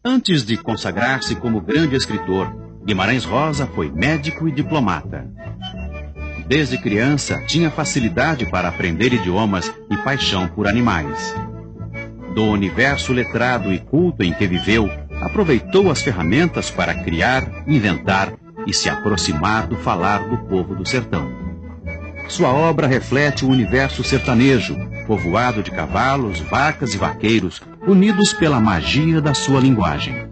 Antes de consagrar-se como grande escritor, Guimarães Rosa foi médico e diplomata. Desde criança, tinha facilidade para aprender idiomas e paixão por animais. Do universo letrado e culto em que viveu, aproveitou as ferramentas para criar, inventar e se aproximar do falar do povo do sertão. Sua obra reflete o universo sertanejo, povoado de cavalos, vacas e vaqueiros, unidos pela magia da sua linguagem.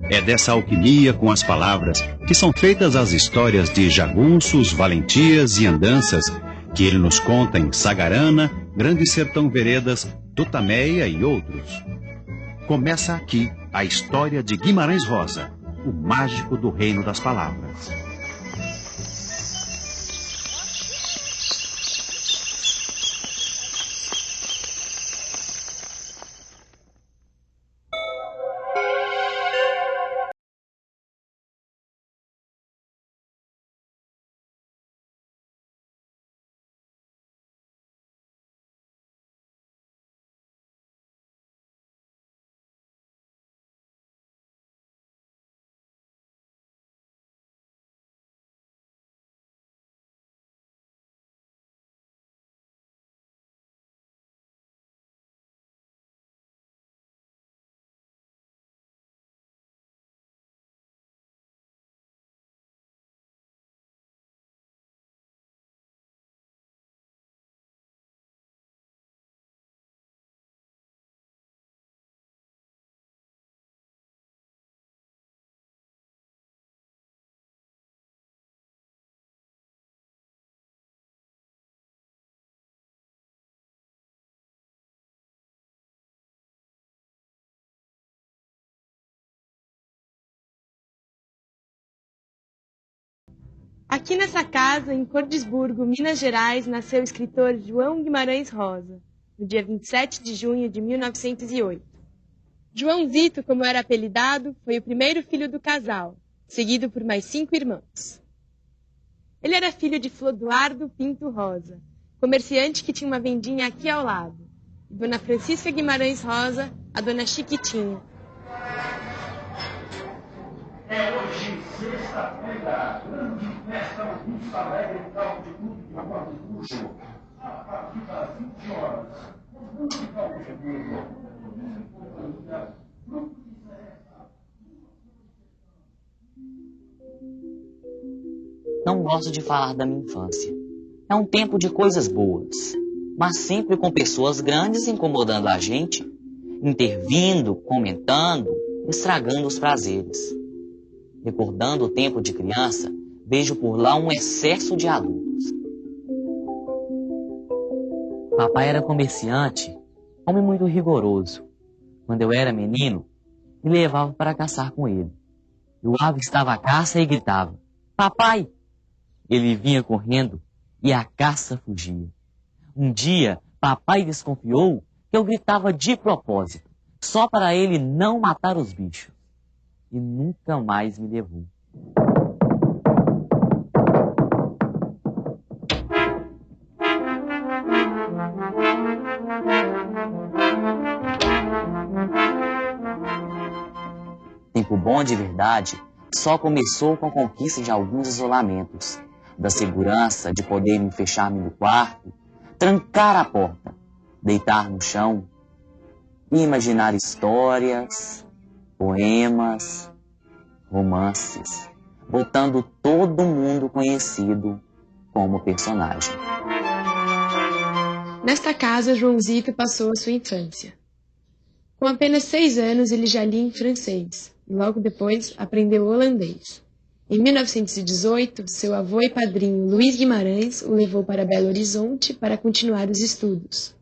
É dessa alquimia com as palavras que são feitas as histórias de jagunços, valentias e andanças que ele nos conta em Sagarana, Grande Sertão Veredas, Tutameia e outros. Começa aqui a história de Guimarães Rosa, o mágico do reino das palavras. Aqui nessa casa, em Cordisburgo, Minas Gerais, nasceu o escritor João Guimarães Rosa, no dia 27 de junho de 1908. Joãozito, como era apelidado, foi o primeiro filho do casal, seguido por mais 5 irmãos. Ele era filho de Flodoardo Pinto Rosa, comerciante que tinha uma vendinha aqui ao lado, e Dona Francisca Guimarães Rosa, a Dona Chiquitinha. É hoje, sexta-feira, grande festa Augusta Alegre, carro de clube de Porto Luxo, a partir das 20 horas. Música ao vivo, Não gosto de falar da minha infância. É um tempo de coisas boas, mas sempre com pessoas grandes incomodando a gente, intervindo, comentando, estragando os prazeres. Recordando o tempo de criança, vejo por lá um excesso de adultos. Papai era comerciante, homem muito rigoroso. Quando eu era menino, me levava para caçar com ele. Eu avistava a caça e gritava: "Papai!" Ele vinha correndo e a caça fugia. Um dia, papai desconfiou que eu gritava de propósito, só para ele não matar os bichos. E nunca mais me levou. Tempo bom de verdade só começou com a conquista de alguns isolamentos, da segurança de poder me fechar-me no quarto, trancar a porta, deitar no chão e imaginar histórias, poemas, romances, botando todo mundo conhecido como personagem. Nesta casa, Joãozito passou a sua infância. Com apenas 6 anos, ele já lia em francês e logo depois aprendeu holandês. Em 1918, seu avô e padrinho Luiz Guimarães o levou para Belo Horizonte para continuar os estudos.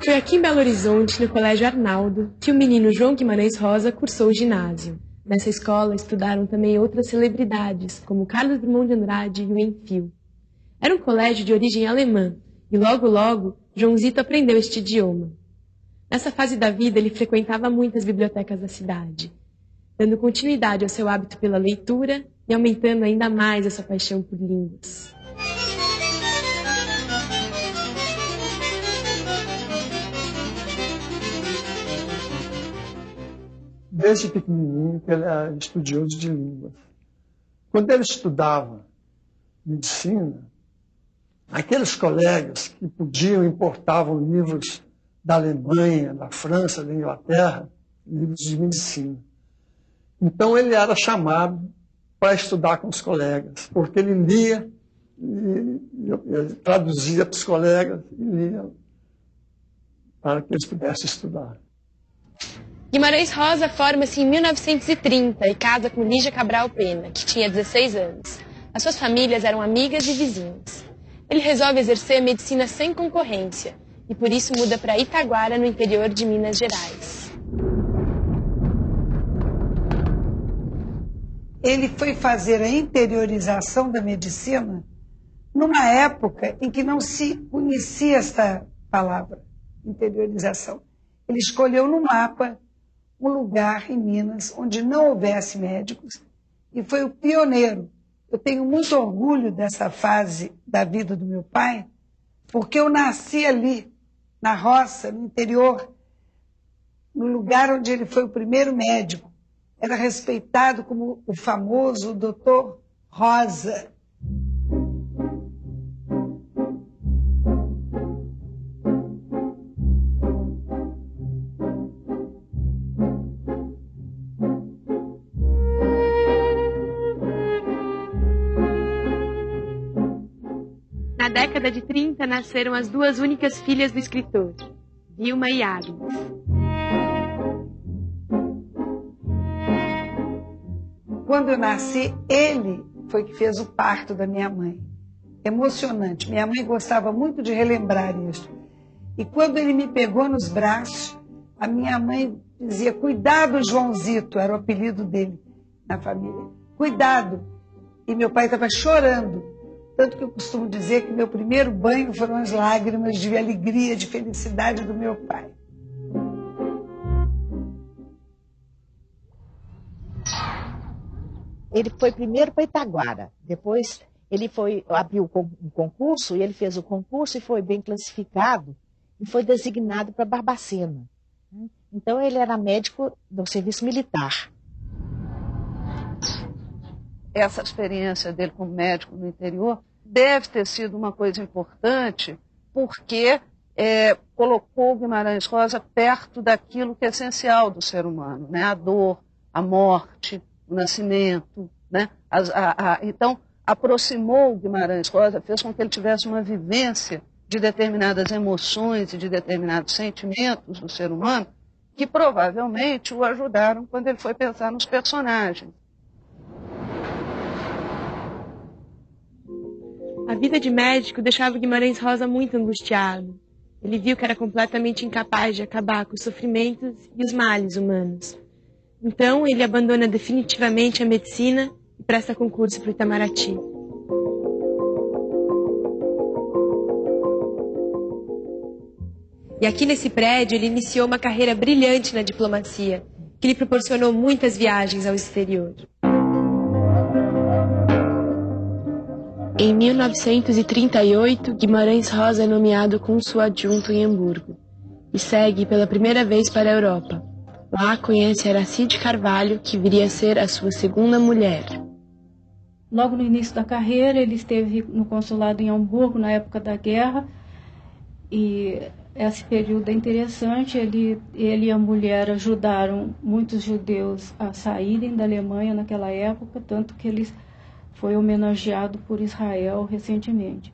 Foi aqui em Belo Horizonte, no Colégio Arnaldo, que o menino João Guimarães Rosa cursou o ginásio. Nessa escola estudaram também outras celebridades, como Carlos Drummond de Andrade e o Enfio. Era um colégio de origem alemã, e logo, João Zito aprendeu este idioma. Nessa fase da vida, ele frequentava muitas bibliotecas da cidade, dando continuidade ao seu hábito pela leitura e aumentando ainda mais a sua paixão por línguas. Desde pequenininho que ele era estudioso de línguas. Quando ele estudava medicina, aqueles colegas que podiam importavam livros da Alemanha, da França, da Inglaterra, livros de medicina. Então ele era chamado para estudar com os colegas, porque ele lia, ele traduzia para os colegas e lia para que eles pudessem estudar. Guimarães Rosa forma-se em 1930 e casa com Lígia Cabral Pena, que tinha 16 anos. As suas famílias eram amigas e vizinhas. Ele resolve exercer a medicina sem concorrência e por isso muda para Itaguara, no interior de Minas Gerais. Ele foi fazer a interiorização da medicina numa época em que não se conhecia esta palavra, interiorização. Ele escolheu no mapa um lugar em Minas onde não houvesse médicos e foi o pioneiro. Eu tenho muito orgulho dessa fase da vida do meu pai, porque eu nasci ali, na roça, no interior, no lugar onde ele foi o primeiro médico. Era respeitado como o famoso Dr. Rosa. Na década de 30, nasceram as duas únicas filhas do escritor, Vilma e Agnes. Quando eu nasci, ele foi que fez o parto da minha mãe. Emocionante. Minha mãe gostava muito de relembrar isso. E quando ele me pegou nos braços, a minha mãe dizia, cuidado, Joãozito, era o apelido dele na família. Cuidado. E meu pai estava chorando. Tanto que eu costumo dizer que meu primeiro banho foram as lágrimas de alegria, de felicidade do meu pai. Ele foi primeiro para Itaguara, depois ele abriu um concurso, e ele fez o concurso e foi bem classificado, e foi designado para Barbacena. Então ele era médico do serviço militar. Essa experiência dele como médico no interior deve ter sido uma coisa importante, porque colocou Guimarães Rosa perto daquilo que é essencial do ser humano, né? A dor, a morte, o nascimento, né? Então, aproximou Guimarães Rosa, fez com que ele tivesse uma vivência de determinadas emoções e de determinados sentimentos do ser humano que provavelmente o ajudaram quando ele foi pensar nos personagens. A vida de médico deixava Guimarães Rosa muito angustiado. Ele viu que era completamente incapaz de acabar com os sofrimentos e os males humanos. Então, ele abandona definitivamente a medicina e presta concurso para o Itamaraty. E aqui nesse prédio, ele iniciou uma carreira brilhante na diplomacia, que lhe proporcionou muitas viagens ao exterior. Em 1938, Guimarães Rosa é nomeado cônsul adjunto em Hamburgo e segue pela primeira vez para a Europa. Lá conhece Aracide Carvalho, que viria a ser a sua segunda mulher. Logo no início da carreira, ele esteve no consulado em Hamburgo, na época da guerra, e esse período é interessante. Ele e a mulher ajudaram muitos judeus a saírem da Alemanha naquela época, tanto que eles foi homenageado por Israel recentemente.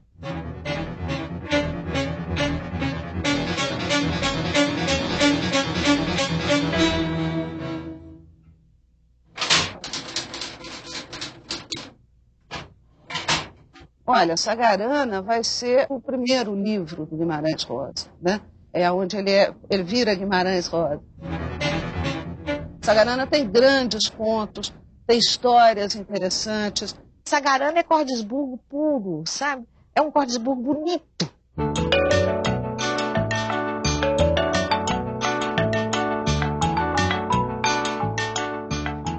Olha, Sagarana vai ser o primeiro livro do Guimarães Rosa, né? É onde ele vira Guimarães Rosa. Sagarana tem grandes contos, tem histórias interessantes. Sagarana é Cordesburgo puro, sabe? É um Cordesburgo bonito.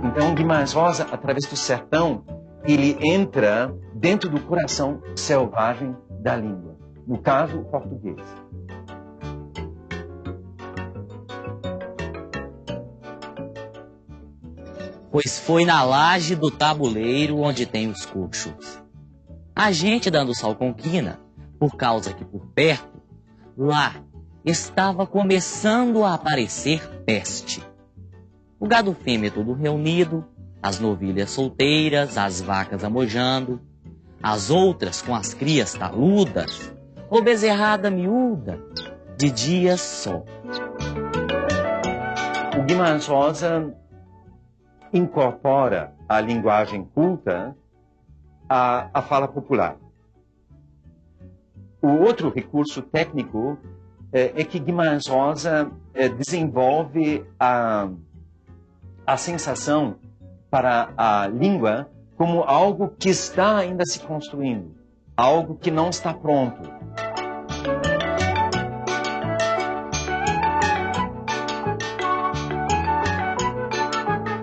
Então, Guimarães Rosa, através do sertão, ele entra dentro do coração selvagem da língua, no caso, o português. Pois foi na laje do tabuleiro onde tem os coxos. A gente dando sol com quina, por causa que por perto, lá estava começando a aparecer peste. O gado fêmea todo reunido, as novilhas solteiras, as vacas amojando, as outras com as crias taludas, ou bezerrada miúda, de dia só. O Guimarães Rosa incorpora a linguagem culta à fala popular. O outro recurso técnico é que Guimarães Rosa desenvolve a sensação para a língua como algo que está ainda se construindo, algo que não está pronto.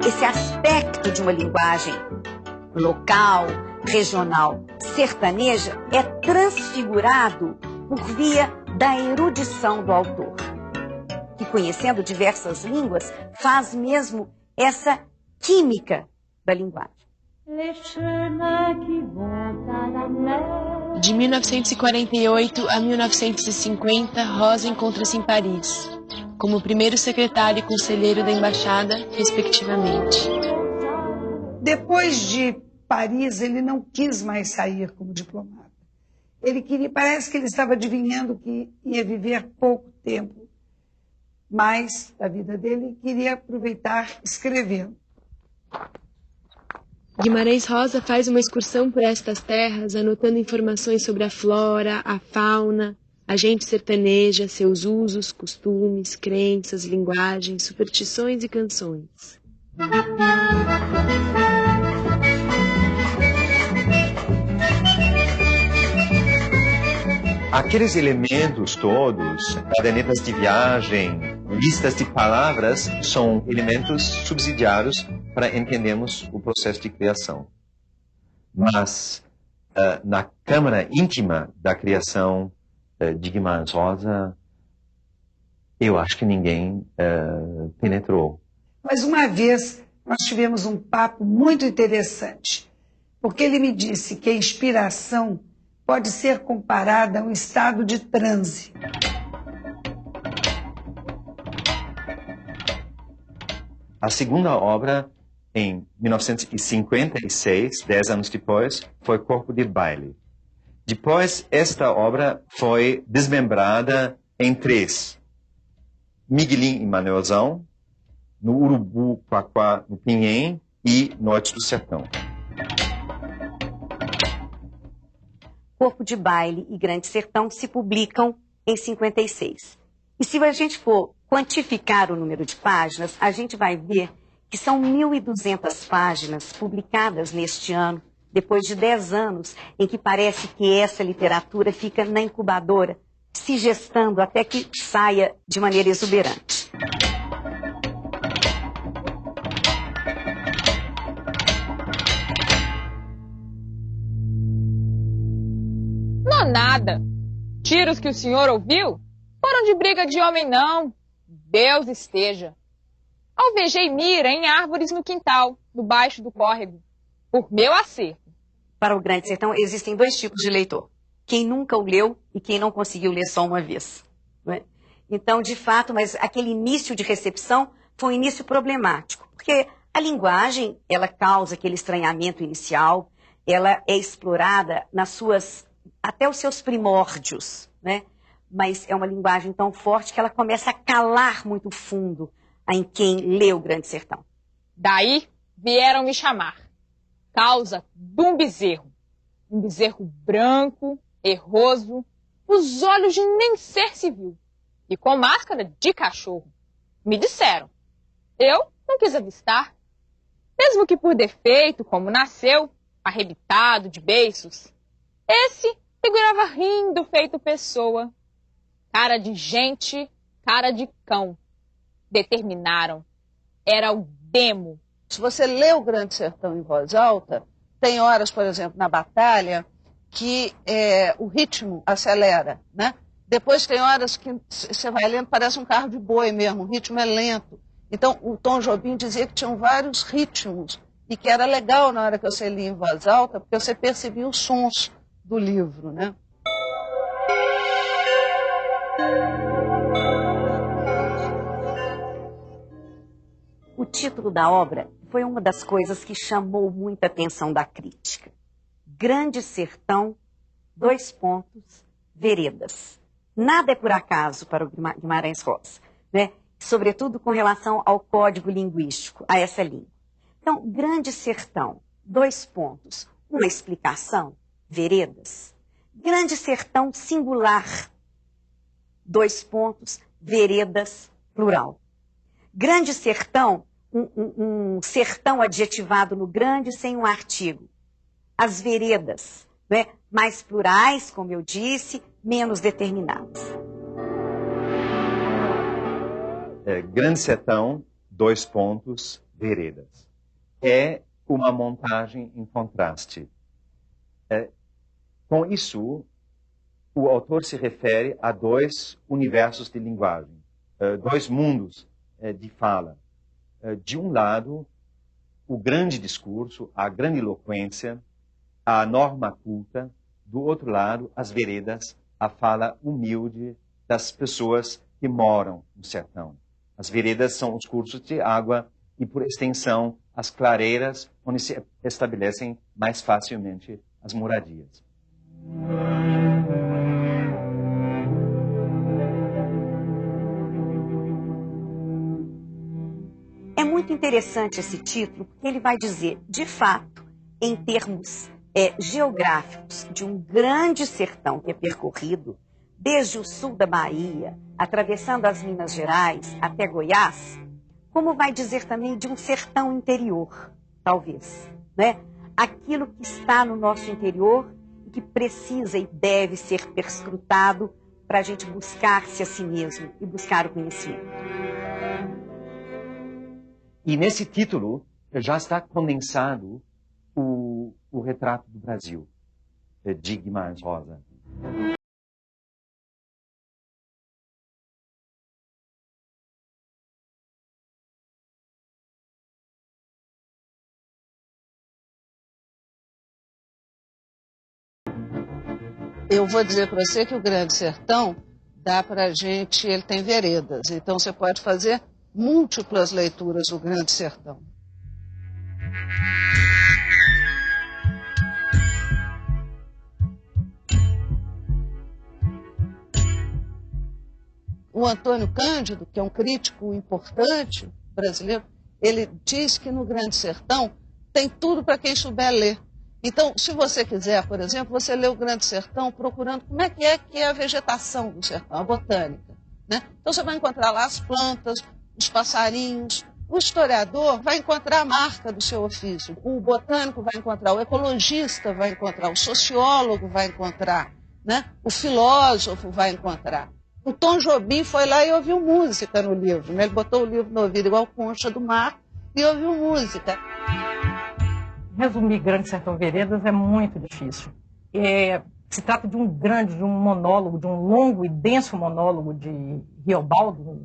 Esse aspecto de uma linguagem local, regional, sertaneja é transfigurado por via da erudição do autor, que, conhecendo diversas línguas, faz mesmo essa química da linguagem. De 1948 a 1950, Rosa encontra-se em Paris, como primeiro secretário e conselheiro da embaixada, respectivamente. Depois de Paris, ele não quis mais sair como diplomata. Parece que ele estava adivinhando que ia viver pouco tempo mais da vida dele e queria aproveitar escrevendo. Guimarães Rosa faz uma excursão por estas terras, anotando informações sobre a flora, a fauna, a gente sertaneja, seus usos, costumes, crenças, linguagens, superstições e canções. Aqueles elementos todos, cadernetas de viagem, listas de palavras, são elementos subsidiários para entendermos o processo de criação. Mas, na câmara íntima da criação de Guimarães Rosa, eu acho que ninguém penetrou. Mas uma vez nós tivemos um papo muito interessante, porque ele me disse que a inspiração pode ser comparada a um estado de transe. A segunda obra, em 1956, 10 anos depois, foi Corpo de Baile. Depois, esta obra foi desmembrada em 3. Miguelim e Manuelzão, no Urubu, Quaquá, no Pinhém e Norte do Sertão. Corpo de Baile e Grande Sertão se publicam em 56. E se a gente for quantificar o número de páginas, a gente vai ver que são 1.200 páginas publicadas neste ano, depois de 10 anos em que parece que essa literatura fica na incubadora, se gestando até que saia de maneira exuberante. Não, nada. Tiros que o senhor ouviu foram de briga de homem, não. Deus esteja. Alvejei mira em árvores no quintal, no baixo do córrego, por meu acerto. Para o Grande Sertão existem 2 tipos de leitor. Quem nunca o leu e quem não conseguiu ler só uma vez. Não é? Então, de fato, mas aquele início de recepção foi um início problemático, porque a linguagem, ela causa aquele estranhamento inicial, ela é explorada até os seus primórdios, né? Mas é uma linguagem tão forte que ela começa a calar muito fundo em quem lê o Grande Sertão. Daí vieram me chamar. Causa de um bezerro branco, erroso, os olhos de nem ser se viu, e com máscara de cachorro. Me disseram. Eu não quis avistar. Mesmo que por defeito, como nasceu, arrebitado de beiços, esse figurava rindo feito pessoa. Cara de gente, cara de cão. Determinaram. Era o demo. Se você lê o Grande Sertão em voz alta, tem horas, por exemplo, na batalha, que o ritmo acelera, né? Depois tem horas que você vai lendo, parece um carro de boi mesmo, o ritmo é lento. Então, o Tom Jobim dizia que tinham vários ritmos e que era legal na hora que você lia em voz alta, porque você percebia os sons do livro, né? O título da obra foi uma das coisas que chamou muita atenção da crítica. Grande Sertão, Veredas. Nada é por acaso para o Guimarães Rosa, né? Sobretudo com relação ao código linguístico, a essa língua. Então, Grande Sertão, uma explicação, veredas. Grande Sertão singular, veredas, plural. Grande Sertão, um sertão adjetivado no grande sem um artigo. As veredas, né? Mais plurais, como eu disse, menos determinadas. Grande Sertão, veredas. É uma montagem em contraste. Com isso, o autor se refere a dois universos de linguagem, dois mundos de fala. De um lado, o grande discurso, a grande eloquência, a norma culta. Do outro lado, as veredas, a fala humilde das pessoas que moram no sertão. As veredas são os cursos de água e, por extensão, as clareiras, onde se estabelecem mais facilmente as moradias. É muito interessante esse título, porque ele vai dizer, de fato, em termos geográficos, de um grande sertão que é percorrido desde o sul da Bahia, atravessando as Minas Gerais até Goiás, como vai dizer também de um sertão interior, talvez, né? Aquilo que está no nosso interior e que precisa e deve ser perscrutado para a gente buscar-se a si mesmo e buscar o conhecimento. E nesse título já está condensado o retrato do Brasil, de Guimarães Rosa. Eu vou dizer para você que o Grande Sertão dá para a gente, ele tem veredas, então você pode fazer múltiplas leituras do Grande Sertão. O Antônio Cândido, que é um crítico importante brasileiro, ele diz que no Grande Sertão tem tudo para quem souber ler. Então, se você quiser, por exemplo, você lê o Grande Sertão procurando como é a vegetação do sertão, a botânica, né? Então você vai encontrar lá as plantas, os passarinhos. O historiador vai encontrar a marca do seu ofício. O botânico vai encontrar, o ecologista vai encontrar, o sociólogo vai encontrar, né? O filósofo vai encontrar. O Tom Jobim foi lá e ouviu música no livro, né? Ele botou o livro no ouvido igual Concha do Mar e ouviu música. Resumir Grande Sertão Veredas é muito difícil. Se trata de um monólogo, de um longo e denso monólogo de Riobaldo,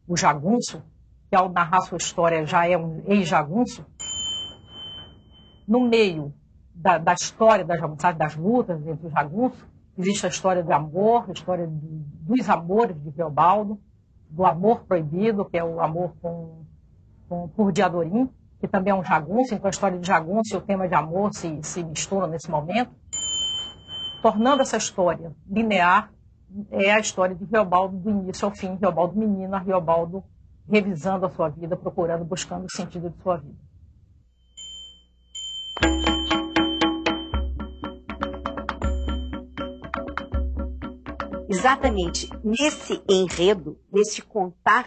o jagunço, que ao narrar sua história já é um ex-jagunço. No meio da história da jagunçada, das lutas entre os jagunços, existe a história de amor, a história dos amores de Riobaldo, do amor proibido, que é o amor por Diadorim, que também é um jagunço, então a história de jagunço e o tema de amor se misturam nesse momento. Tornando essa história linear, é a história de Riobaldo do início ao fim, Riobaldo menino, a Riobaldo revisando a sua vida, procurando, buscando o sentido de sua vida. Exatamente nesse enredo, nesse contar,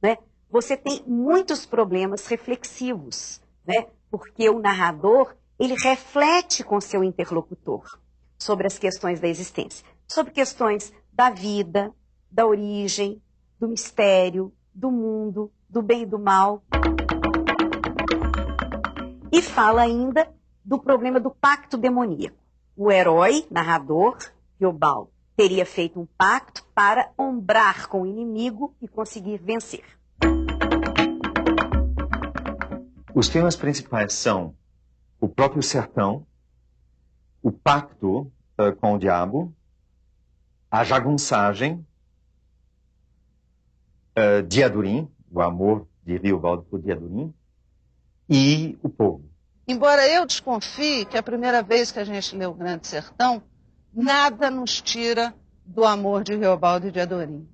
né, você tem muitos problemas reflexivos, né? Porque o narrador, ele reflete com seu interlocutor sobre as questões da existência, sobre questões da vida, da origem, do mistério, do mundo, do bem e do mal. E fala ainda do problema do pacto demoníaco. O herói, narrador, Riobaldo, teria feito um pacto para ombrar com o inimigo e conseguir vencer. Os temas principais são o próprio sertão, o pacto com o diabo, a jagunçagem, Diadorim, o amor de Riobaldo por Diadorim, e o povo. Embora eu desconfie que a primeira vez que a gente lê o Grande Sertão, nada nos tira do amor de Riobaldo e Diadorim.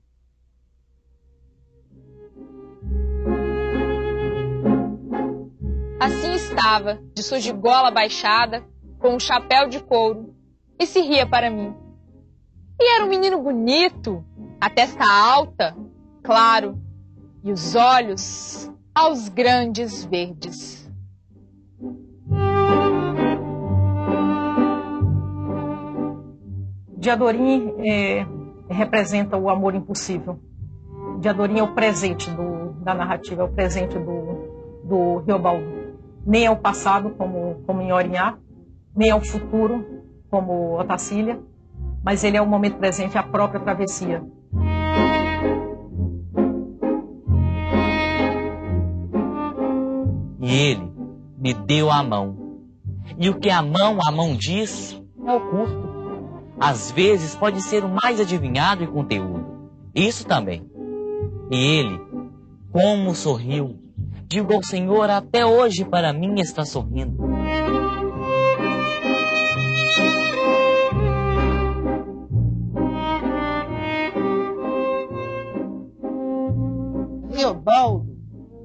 Assim estava, de sua gigola baixada, com um chapéu de couro, e se ria para mim. E era um menino bonito, a testa alta, claro, e os olhos aos grandes verdes. Diadorim representa o amor impossível. Diadorim é o presente da narrativa, é o presente do Riobaldo. Nem é o passado, como em Orinhá, nem é o futuro, como Otacília, mas ele é o momento presente, a própria travessia. E ele me deu a mão. E o que a mão diz é oculto. Às vezes pode ser o mais adivinhado em conteúdo. Isso também. E ele, como sorriu. Digo ao Senhor, até hoje para mim está sorrindo. Riobaldo,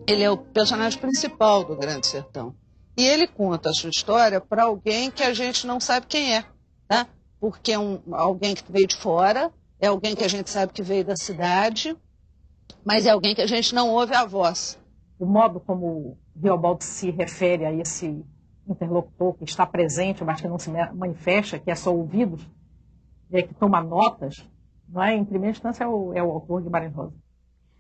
ele é o personagem principal do Grande Sertão. E ele conta a sua história para alguém que a gente não sabe quem é, tá? Porque é alguém que veio de fora, é alguém que a gente sabe que veio da cidade, mas é alguém que a gente não ouve a voz. O modo como Riobaldo se refere a esse interlocutor que está presente, mas que não se manifesta, que é só ouvidos, que toma notas, não é? Em primeira instância é o autor Guimarães Rosa.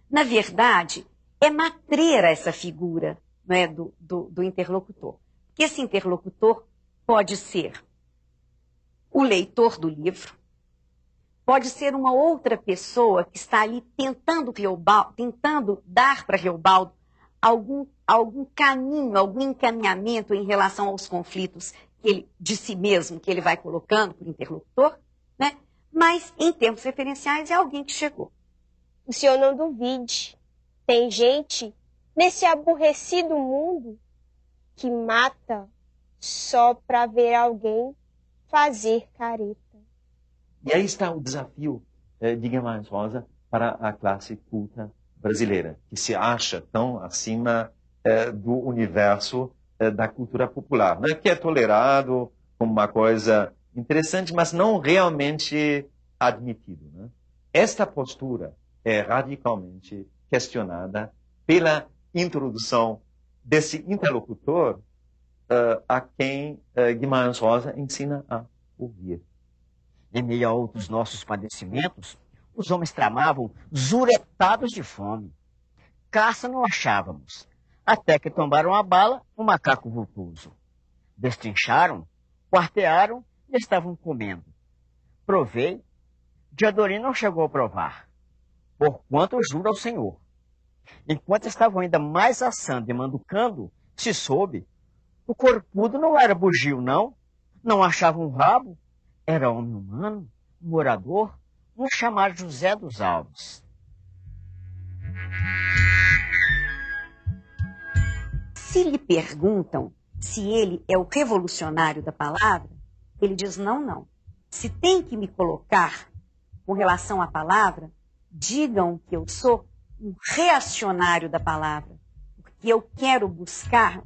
Na verdade, é matreira essa figura, não é, do interlocutor. Porque esse interlocutor pode ser o leitor do livro, pode ser uma outra pessoa que está ali tentando dar para Riobaldo algum caminho, algum encaminhamento em relação aos conflitos de si mesmo que ele vai colocando para o interlocutor, né? Mas, em termos referenciais, é alguém que chegou. O senhor não duvide. Tem gente nesse aborrecido mundo que mata só para ver alguém fazer careta. E aí está o desafio de Guimarães Rosa para a classe culta brasileira, que se acha tão acima do universo da cultura popular, né? Que é tolerado como uma coisa interessante, mas não realmente admitido, né? Esta postura é radicalmente questionada pela introdução desse interlocutor a quem Guimarães Rosa ensina a ouvir. Em meio a outros nossos padecimentos, os homens tramavam zuretados de fome. Caça não achávamos, até que tombaram a bala um macaco vultoso. Destrincharam, quartearam e estavam comendo. Provei, Diadorim não chegou a provar, porquanto eu juro ao Senhor. Enquanto estavam ainda mais assando e manducando, se soube, o corpudo não era bugio, não achava um rabo, era homem humano, morador, um chamado José dos Alves. Se lhe perguntam se ele é o revolucionário da palavra, ele diz não. Se tem que me colocar com relação à palavra, digam que eu sou um reacionário da palavra, porque eu quero buscar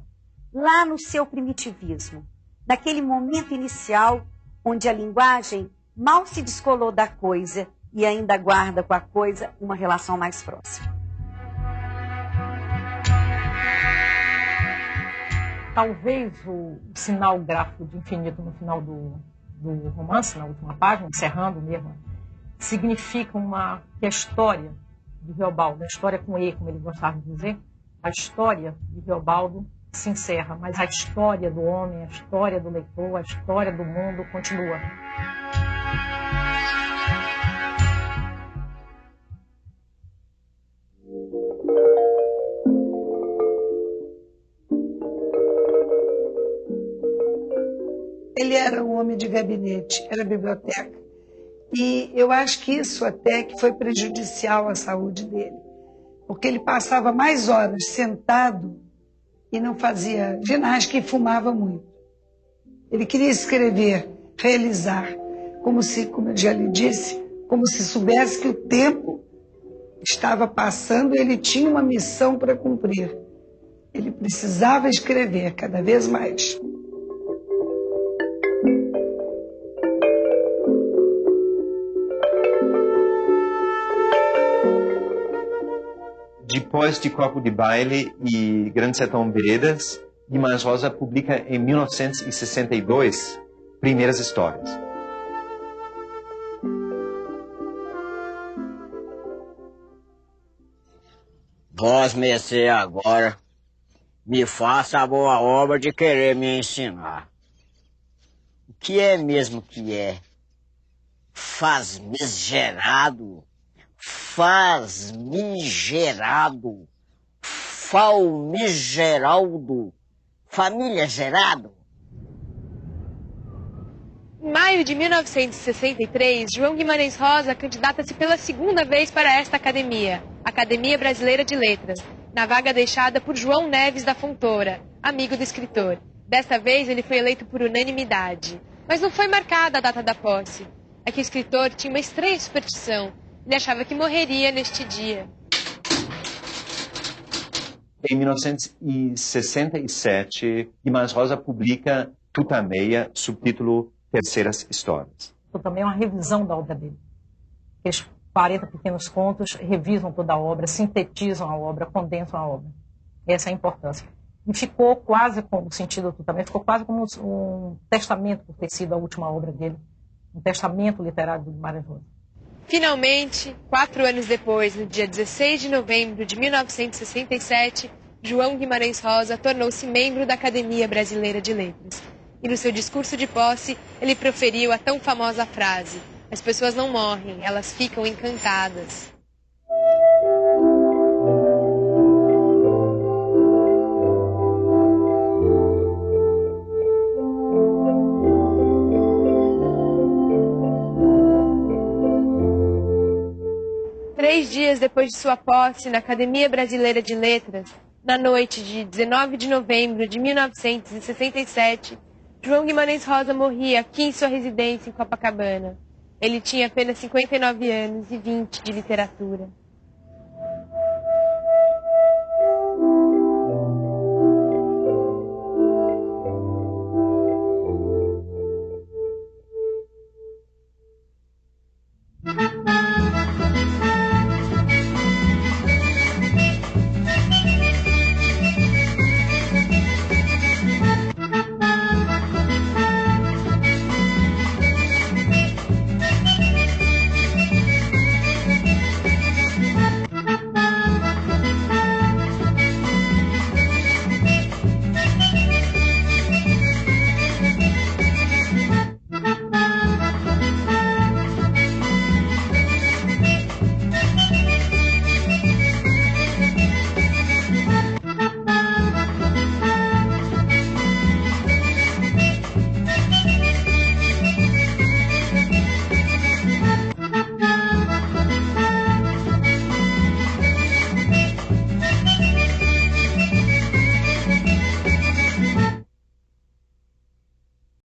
lá no seu primitivismo, naquele momento inicial onde a linguagem mal se descolou da coisa e ainda guarda com a coisa uma relação mais próxima. talvez o sinal gráfico de infinito no final do romance, na última página, encerrando mesmo, significa que a história de Riobaldo, a história com E, como ele gostava de dizer, a história de Riobaldo se encerra, mas a história do homem, a história do leitor, a história do mundo continua. Ele era um homem de gabinete, era biblioteca. E eu acho que isso até que foi prejudicial à saúde dele, porque ele passava mais horas sentado e não fazia ginástica e fumava muito. Ele queria escrever, realizar, como eu já lhe disse, como se soubesse que o tempo estava passando e ele tinha uma missão para cumprir. Ele precisava escrever cada vez mais. Depois de Copo de Baile e Grande Sertão Veredas, Guimarães Rosa publica em 1962 Primeiras Histórias. Vós, mercê, agora me faça a boa obra de querer me ensinar. O que é mesmo que é? Famigerado, famigerado, falmigeraldo, família gerado. Em maio de 1963, João Guimarães Rosa candidata-se pela segunda vez para esta academia, Academia Brasileira de Letras, na vaga deixada por João Neves da Fontoura, amigo do escritor. Desta vez ele foi eleito por unanimidade, mas não foi marcada a data da posse. É que o escritor tinha uma estranha superstição. Ele achava que morreria neste dia. Em 1967, Guimarães Rosa publica Tutameia, subtítulo Terceiras Histórias. Também é uma revisão da obra dele. Aqueles 40 pequenos contos revisam toda a obra, sintetizam a obra, condensam a obra. Essa é a importância. E ficou quase como, o sentido do Tutameia, ficou quase como um testamento por ter sido a última obra dele, um testamento literário do Guimarães Rosa. Finalmente, 4 anos depois, no dia 16 de novembro de 1967, João Guimarães Rosa tornou-se membro da Academia Brasileira de Letras. E no seu discurso de posse, ele proferiu a tão famosa frase: "As pessoas não morrem, elas ficam encantadas." Três dias depois de sua posse na Academia Brasileira de Letras, na noite de 19 de novembro de 1967, João Guimarães Rosa morria aqui em sua residência em Copacabana. Ele tinha apenas 59 anos e 20 de literatura.